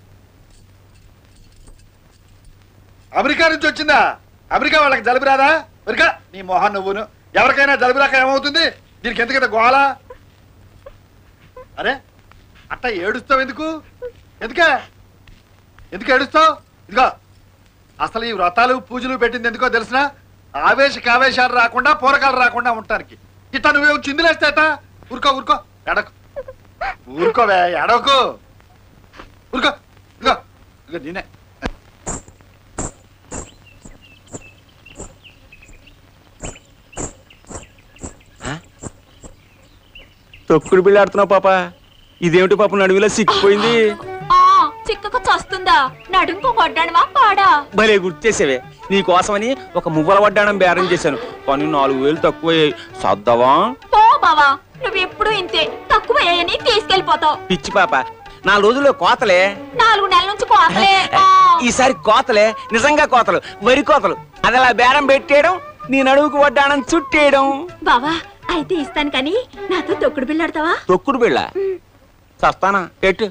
అమెరికా నుంచి వచ్చిందా? అమెరికా వాళ్ళకి జలుబు రాదా? అమెరికా నీ మొహన్ నువ్వును. ఎవరికైనా జలుబు రాక ఏమవుతుంది? దీనికి ఎందుకంత గోళ? అరే అట్ట ఏడుస్తావు ఎందుకు? ఎందుకు ఏడుస్తావు? ఇదిగో అసలు ఈ వ్రతాలు పూజలు పెట్టింది ఎందుకో తెలిసిన? ఆవేశాలు రాకుండా పూరకాలు రాకుండా ఉండటానికి. ఇట్లా నువ్వే చిందులేస్తాట. ఊరుకో ఎడకు, ఊరుకోవే, ఎడకు, ఊరుకో. ఇదిగో నేనే తొక్కుడు బిళ్ళ ఆడుతున్నావు పాప. ఇదేమిటి పాప నడువులా సిక్కిపోయింది? చిక్కకు చస్తుందా? నడుంకో వడ్డాణమా పాడా? భలే గుర్తు చేసేవే. నీ కోసమని ఒక మువ్వల వడ్డాణం బేరం చేశాను, కానీ 4000 తక్కువ సర్దవా? పో బావా, నువ్వెప్పుడు ఇంతే, తక్కువ అయ్యని తీసుకెళ్లిపోతావు. పిచ్చి పాప, 4 రోజుల్లో కోతలే. 4 నెలల నుంచి కోతలే. ఈసారి కోతలే, నిజంగా కోతలు, వరి కోతలు. అది అలా బేరం పెట్టేయడం, నీ నడువుకు వడ్డాణం చుట్టేయడం. బావా అయితే ఇస్తాను, కానీ నాతో తొక్కుడు బిళ్ళ ఆడతావా? తొక్కుడు బిళ్ళ చస్తానా? ఎట్టు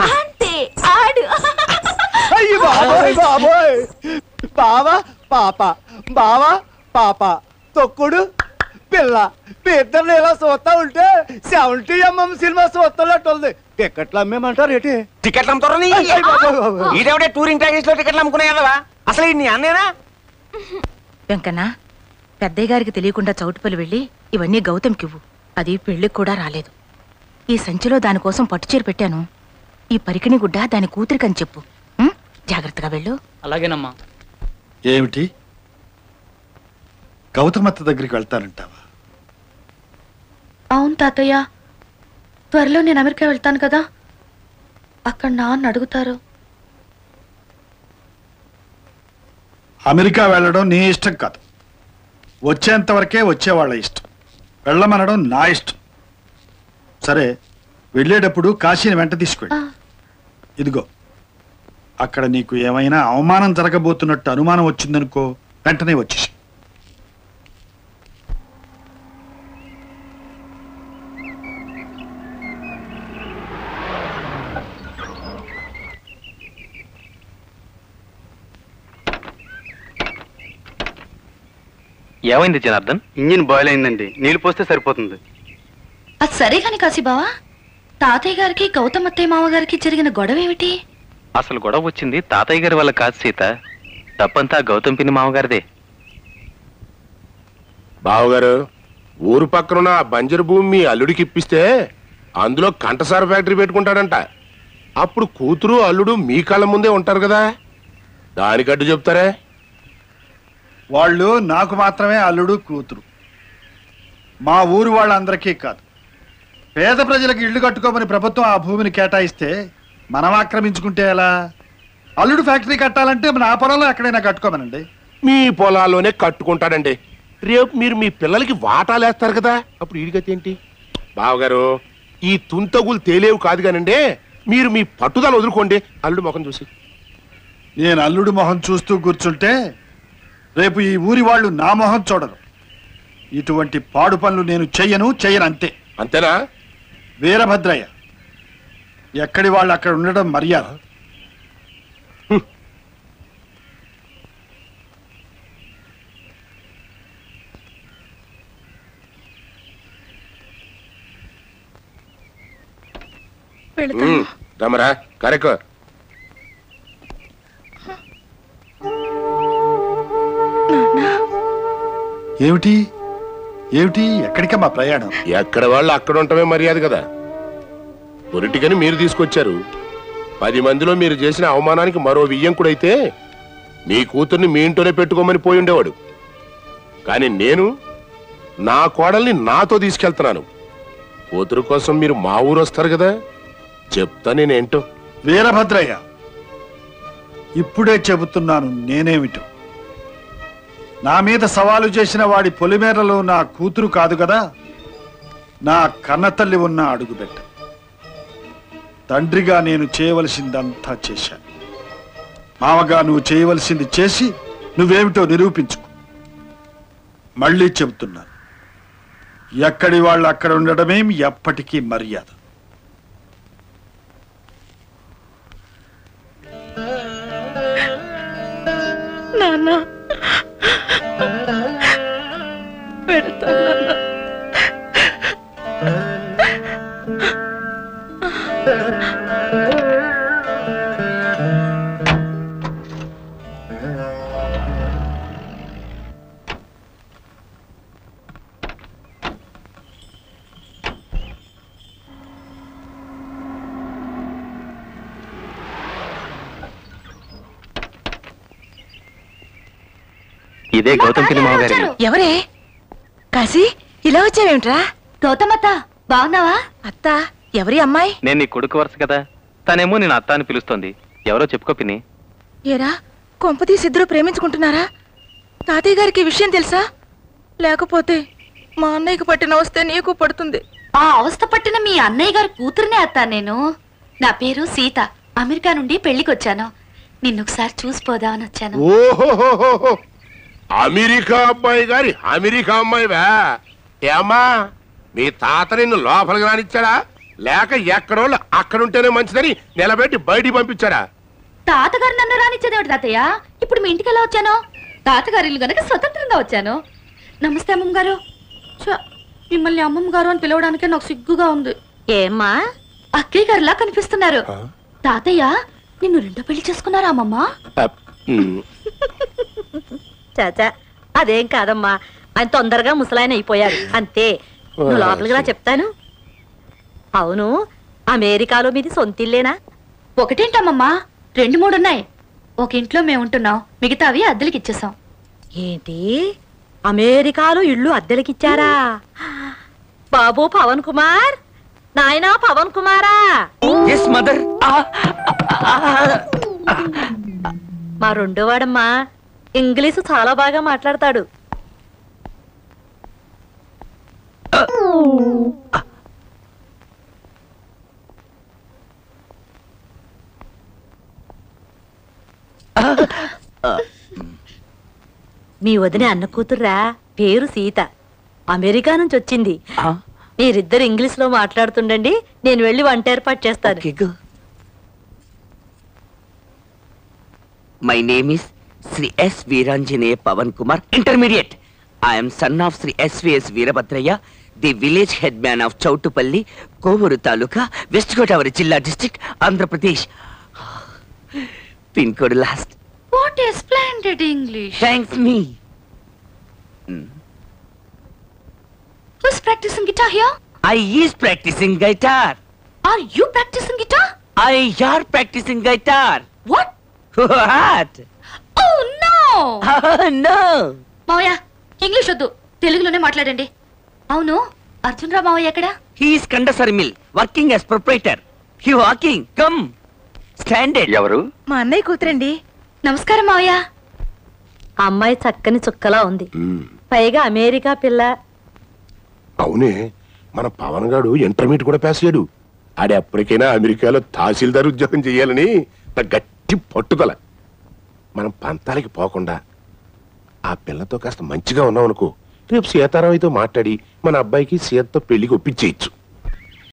అంతే ఆడు. అయ్యి బాబోయ్, బావా పాప తొక్కుడు పిల్ల మీ ఇద్దరు ఇలా చూస్తా ఉంటే 70mm సినిమా చూస్తున్నట్టు ఉంది. టికెట్లు అమ్మేమంటారు ఏంటి? టికెట్లు అమ్ముతారని ఇదేవిడే టూరింగ్ ప్యాకేజ్ లో టికెట్లు అమ్ముకునేదా? అసలు నీ అన్నేనా? వెంకన్న, పెద్దయ్య గారికి తెలియకుండా చౌటుపల్లి వెళ్ళి ఇవన్నీ గౌతమ్కివ్వు. అది పెళ్లికి కూడా రాలేదు. ఈ సంచిలో దానికోసం పట్టుచీర పెట్టాను. ఈ పరికిణి గుడ్డ దాని కూతురికని చెప్పు. జాగ్రత్తగా వెళ్ళు. అలాగేనమ్మా. ఏమిటి గౌతమత్త దగ్గరికి వెళ్తానంటావా? అవును తాతయ్య, త్వరలో నేను అమెరికా వెళ్తాను కదా, అక్కడ నాన్న అడుగుతారు. అమెరికా వెళ్ళడం నీ ఇష్టం కాదు, వచ్చేంత వరకే వచ్చేవాళ్ళ ఇష్టం. వెళ్ళమనడం నా ఇష్టం. సరే, వెళ్ళేటప్పుడు కాశీని వెంట తీసుకెళ్ళి. ఇదిగో అక్కడ నీకు ఏమైనా అవమానం జరగబోతున్నట్టు అనుమానం వచ్చిందనుకో, వెంటనే వచ్చేసి. ఏమైంది జనార్దన్? ఇంజిన్ బాయిల్ అయిందండి, నీళ్లు పోస్తే సరిపోతుంది. అది సరే కాని కాశీబావా, తాతయ్య గారికి గౌతమ్ అత్తయ్య మామగారికి జరిగిన గొడవ ఏమిటి? అసలు గొడవ వచ్చింది తాతయ్య గారి వల్ల కాదు సీత, తప్పంతా గౌతమ్ పిన్ని మామగారిదే. బావగారు, ఊరు పక్కనున్న ఆ బంజరు భూమి మీ అల్లుడికి ఇప్పిస్తే అందులో కంటసార ఫ్యాక్టరీ పెట్టుకుంటాడంట. అప్పుడు కూతురు అల్లుడు మీ కళ్ళ ముందే ఉంటారు కదా, దానికడ్డు చెప్తారే? వాళ్ళు నాకు మాత్రమే అల్లుడు కూతురు, మా ఊరు వాళ్ళందరికీ కాదు. పేద ప్రజలకు ఇళ్లు కట్టుకోమని ప్రభుత్వం ఆ భూమిని కేటాయిస్తే మనం ఆక్రమించుకుంటే ఎలా? అల్లుడు ఫ్యాక్టరీ కట్టాలంటే మన ఆ పొలంలో ఎక్కడైనా కట్టుకోమనండి. మీ పొలాల్లోనే కట్టుకుంటాడండి. రేపు మీరు మీ పిల్లలకి వాటాలేస్తారు కదా, అప్పుడు ఈడిగతి ఏంటి? బావగారు, ఈ తుంతగులు తేలేవు కాదు కానండి, మీరు మీ పట్టుదల వదులుకోండి అల్లుడు మొహం చూసి. నేను అల్లుడు మొహం చూస్తూ కూర్చుంటే రేపు ఈ ఊరి వాళ్ళు నా మొహం చూడరు. ఇటువంటి పాడు పనులు నేను చెయ్యను అంతే. అంతేనా? వీరభద్రయ్య, ఎక్కడి వాళ్ళు అక్కడ ఉండడం మర్యాద. రమరా కరెక్ట్. ఏమిటి ఏమిటి ఎక్కడికమ్మా ప్రయాణం? ఎక్కడ వాళ్ళు అక్కడ ఉండటమే మర్యాద కదా. పొలిటికని మీరు తీసుకొచ్చారు. 10 మందిలో మీరు చేసిన అవమానానికి మరో వియ్యంకుడైతే మీ కూతుర్ని మీ ఇంట్లోనే పెట్టుకోమని పోయి ఉండేవాడు. కానీ నేను నా కోడల్ని నాతో తీసుకెళ్తున్నాను. కూతురు కోసం మీరు మా ఊరు వస్తారు కదా, చెప్తా నేనేంటో. వీరభద్రయ్య, ఇప్పుడే చెబుతున్నాను నేనేమిటో. నా మీద సవాలు చేసిన వాడి పొలిమేరలో నా కూతురు కాదు కదా, నా కన్నతల్లి ఉన్న అడుగుబెట్ట. తండ్రిగా నేను చేయవలసిందంతా చేశాను. మామగా నువ్వు చేయవలసింది చేసి నువ్వేమిటో నిరూపించుకో. మళ్ళీ చెబుతున్నాను, ఎక్కడి వాళ్ళు అక్కడ ఉండడమే ఎప్పటికీ మర్యాద. నాన్న పెడతాను. ఇదే గౌతమ్ పిన్ని మామగారి. ఎవరే కాశీ, ఇలా వచ్చావేమిట్రా? గౌతమత్త, బాగున్నావా? అత్త, ఎవరి అమ్మాయి? నేను నీ కొడుకు వరుస కదా, తనేమో నేను అత్త అని పిలుస్తోంది. ఎవరో చెప్పుకో పిన్ని. ఏరా, కొంపతీసి ఇద్దరు ప్రేమించుకుంటున్నారా? తాతయ్య గారికి ఈ విషయం తెలుసా? లేకపోతే మా అన్నయ్యకి పట్టిన వస్తే నీకు పడుతుంది. ఆ అవస్థ పట్టిన మీ అన్నయ్య గారి కూతురునే అత్త నేను. నా పేరు సీత, అమెరికా నుండి పెళ్లికొచ్చాను. నిన్నొకసారి చూసిపోదామని వచ్చాను. ఓహో, అమెరికా అమ్మాయి గారి అమెరికా అమ్మాయివా? ఏమ్మా, మీ తాత నిన్ను లోపలికి రానిచ్చాడా, లేక ఎక్కడోళ్ళు అక్కడుంటేనే మంచిదని నిలబెట్టి బయటికి పంపించాడా? తాతగారు నన్ను రానిచ్చేదేమిటి తాతయ్య? ఇప్పుడు మీ ఇంటికి ఎలా వచ్చాను? తాతగారి ఇల్లు గనక స్వతంత్రంగా వచ్చాను. నమస్తే అమ్మమ్మ గారు. మిమ్మల్ని అమ్మమ్మ గారు అని పిలవడానికే నాకు సిగ్గుగా ఉంది. ఏమ్మా, అక్కయ్య గారిలా కనిపిస్తున్నారు. తాతయ్య నిన్ను రెండో పెళ్లి చేసుకున్నారా అమ్మమ్మ? చాచా, అదేం కాదమ్మా, ఆయన తొందరగా ముసలాయన అయిపోయారు అంతే. నువ్వు లోపలికి రా చెప్తాను. అవును, అమెరికాలో మీది సొంతిల్లేనా? ఒకటేంటమ్మమ్మా, 2, 3 ఉన్నాయి. ఒక ఇంట్లో మేము ఉంటున్నాం, మిగతావి అద్దెలకి ఇచ్చేసాం. ఏంటి, అమెరికాలో ఇళ్ళు అద్దెలకిచ్చారా? బాబు పవన్ కుమార్, నాయనా పవన్ కుమారా? మదర్. మా రెండోవాడమ్మా, ఇంగ్లీషు చాలా బాగా మాట్లాడతాడు. మీ వదిన అన్న కూతుర్రా, పేరు సీత. అమెరికా నుంచి వచ్చింది. మీరిద్దరు ఇంగ్లీష్ లో మాట్లాడుతుండండి, నేను వెళ్ళి వంట ఏర్పాటు చేస్తాను. My name is Shri S Veeranjaneya Pavan Kumar, intermediate. I'm son of Shri SVS Veerabhadraiah, the village head man of Chowtupalli, Kovvur taluka, west Godavari zilla, district, Andhra Pradesh. Pin code last. What a splendid English. Thanks me. Who's practicing guitar here? I is practicing guitar. Are you practicing guitar? I are practicing guitar. What? What? Oh no! No. మావయ్య, English వద్దు, తెలుగులోనే మాట్లాడండి. అవును, అర్జున్ రావు మావయ్య ఎక్కడ? He is Kandasari mill, working as proprietor. He walking. Come. Standard. ఎవరు? మా అన్నయ్య కూతురండి. నమస్కారం మావయ్య. అమ్మాయి చక్కని చుక్కలా ఉంది, పైగా అమెరికా పిల్ల. అవునే, మన పవన్ గాడు ఇంటర్మీడియట్ కూడా పాస్ అయ్యాడు. ఆడే ఎప్పటికైనా అమెరికాలో తహసీల్దార్ ఉద్యోగం చేయాలని నా గట్టి పట్టుదల. మనం పంతాలకి పోకుండా ఆ పిల్లతో కాస్త మంచిగా ఉన్నాం అనుకో, రేపు సీతారామయ్యతో మాట్లాడి మన అబ్బాయికి సీతతో పెళ్లికి ఒప్పించేయచ్చు.